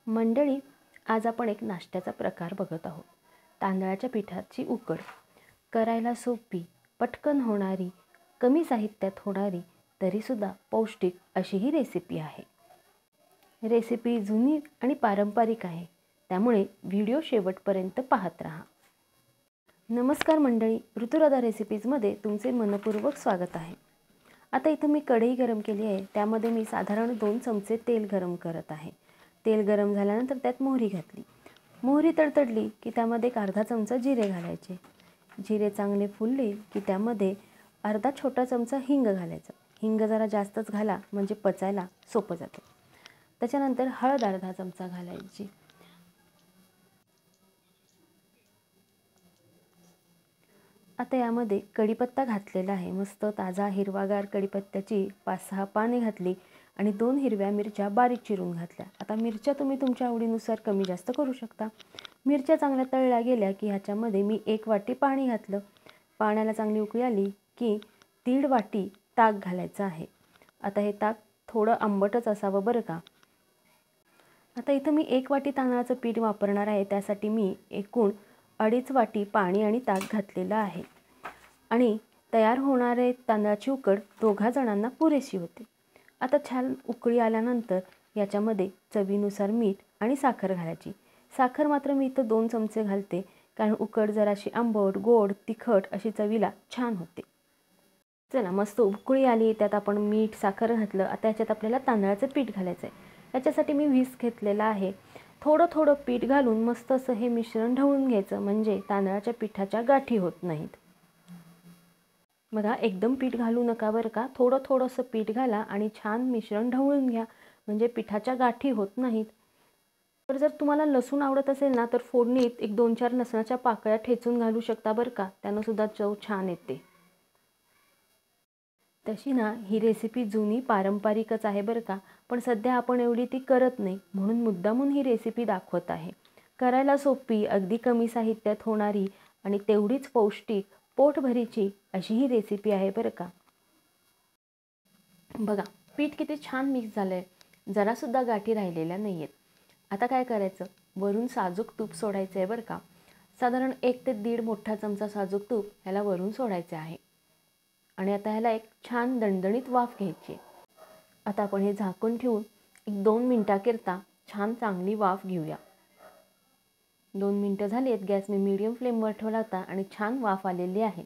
मंडळी, आज आपण एक नाश्त्याचा प्रकार बघत आहोत। तांदळाच्या पिठाची उकड करायला सोपी, पटकन होणारी, कमी साहित्यात होणारी तरीसुद्धा पौष्टिक अशी ही रेसिपी आहे। रेसिपी जुनी आणि पारंपरिक आहे, त्यामुळे व्हिडिओ शेवटपर्यंत पाहत राहा। नमस्कार मंडळी, ऋतुराधा रेसिपीजमध्ये तुमचे मनपूर्वक स्वागत आहे। आता इथं मी कढई गरम केली आहे, त्यामध्ये मी साधारण 2 चमचे तेल गरम करत आहे। तेल गरम झाल्यानंतर त्यात मोहरी घातली। मोहरी तडतडली की त्यामध्ये एक अर्धा चमचा जिरे घालायचे। जिरे चांगले फुलले की त्यामध्ये अर्धा छोटा चमचा हिंग घालायचा। हिंग जरा जास्तच घाला म्हणजे पचायला सोपं जातं। त्याच्यानंतर हळद अर्धा चमचा घालायची। आता यामध्ये कढीपत्ता घातलेला आहे। मस्त ताजा हिरवागार कढीपत्त्याची 5-6 पाने घातली आणि 2 हिरव्या मिरच्या बारीक चिरून घातल्या। आता मिरच्या तुम्ही तुमच्या आवडीनुसार कमी जास्त करू शकता। मिरच्या चांगल्या तळल्या गेल्या की ह्याच्यामध्ये मी 1 वाटी पाणी घातलं। पाण्याला चांगली उकळी आली की 1.5 वाटी ताक घालायचं आहे। आता हे ताक थोडं आंबटच असावं बरं का। आता इथं मी 1 वाटी तांदळाचं पीठ वापरणार आहे, त्यासाठी मी एकूण 2.5 वाटी पाणी आणि ताक घातलेलं आहे आणि तयार होणारे तांदळाची उकड 2 जणांना पुरेशी होते। आता छान उकळी आल्यानंतर याच्यामध्ये चवीनुसार मीठ आणि साखर घालायची। साखर मात्र मी इथं 2 चमचे घालते, कारण उकड जराशी आंबट, गोड, तिखट अशी चवीला छान होते। चला, मस्त उकळी आली, त्यात आपण मीठ साखर घातलं। आता याच्यात आपल्याला तांदळाचं पीठ घालायचं आहे। याच्यासाठी मी व्हिस्क घेतलेला आहे। थोडं थोडं पीठ घालून मस्त असं हे मिश्रण ढवळून घ्यायचं, म्हणजे तांदळाच्या पिठाच्या गाठी होत नाहीत। बघा, एकदम पीठ घालू नका बरं का, थोडं थोडंसं पीठ घाला आणि छान मिश्रण ढवळून घ्या, म्हणजे पिठाच्या गाठी होत नाहीत। तर जर तुम्हाला लसूण आवडत असेल ना, तर फोडणीत 1-2-4 लसणाच्या पाकळ्या ठेचून घालू शकता बरं का, त्यानं सुद्धा चव छान येते। तशी ना ही रेसिपी जुनी पारंपरिकच आहे बरं का, पण सध्या आपण एवढी ती करत नाही, म्हणून मुद्दामून ही रेसिपी दाखवत आहे। करायला सोपी, अगदी कमी साहित्यात होणारी आणि तेवढीच पौष्टिक, पोटभरीची अशी ही रेसिपी आहे बरं का। बघा, पीठ किती छान मिक्स झालंय, जरासुद्धा गाठी राहिलेल्या नाही आहेत। आता काय करायचं, वरून साजूक तूप सोडायचं आहे बरं का। साधारण 1 ते 1.5 मोठा चमचा साजूक तूप ह्याला वरून सोडायचे आहे आणि आता ह्याला एक छान दणदणीत वाफ घ्यायची। आता आपण हे झाकून ठेवून 1-2 मिनिटाकरता छान चांगली वाफ घेऊया। 2 मिनिटं झाली आहेत, गॅस मी मीडियम फ्लेमवर ठेवला होता आणि छान वाफ आलेली आहे।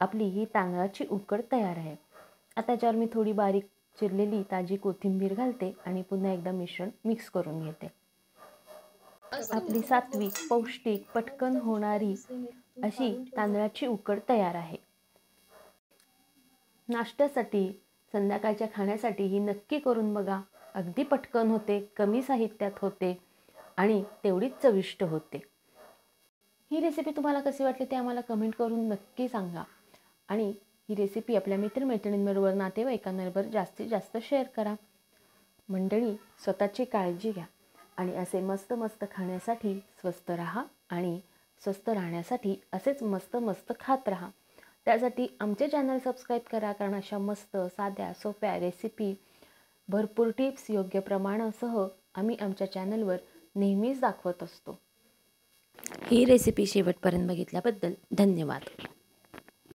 आपली ही तांदळाची उकड तयार आहे। आता याच्यावर मी थोडी बारीक चिरलेली ताजी कोथिंबीर घालते आणि पुन्हा एकदा मिश्रण मिक्स करून घेते। आपली सात्विक, पौष्टिक, पटकन होणारी अशी तांदळाची उकड तयार आहे। नाश्त्यासाठी, संध्याकाळच्या खाण्यासाठी ही नक्की करून बघा। अगदी पटकन होते, कमी साहित्यात होते आणि तेवढीच चविष्ट होते। ही रेसिपी तुम्हाला कशी वाटली ते आम्हाला कमेंट करून नक्की सांगा आणि ही रेसिपी आपल्या मित्रमैत्रिणींबरोबर, नातेवाईकांबरोबर जास्तीत जास्त शेअर करा। मंडळी, स्वतःची काळजी घ्या आणि असे मस्त मस्त खाण्यासाठी स्वस्थ राहा आणि स्वस्थ राहण्यासाठी असेच मस्त मस्त खात राहा। त्यासाठी आमचे चॅनल सबस्क्राईब करा, कारण अशा मस्त, साध्या, सोप्या रेसिपी, भरपूर टिप्स योग्य प्रमाणासह आम्ही आमच्या चॅनलवर नेहमीच दाखवत असतो। ही रेसिपी शेवटपर्यंत बघितल्याबद्दल धन्यवाद।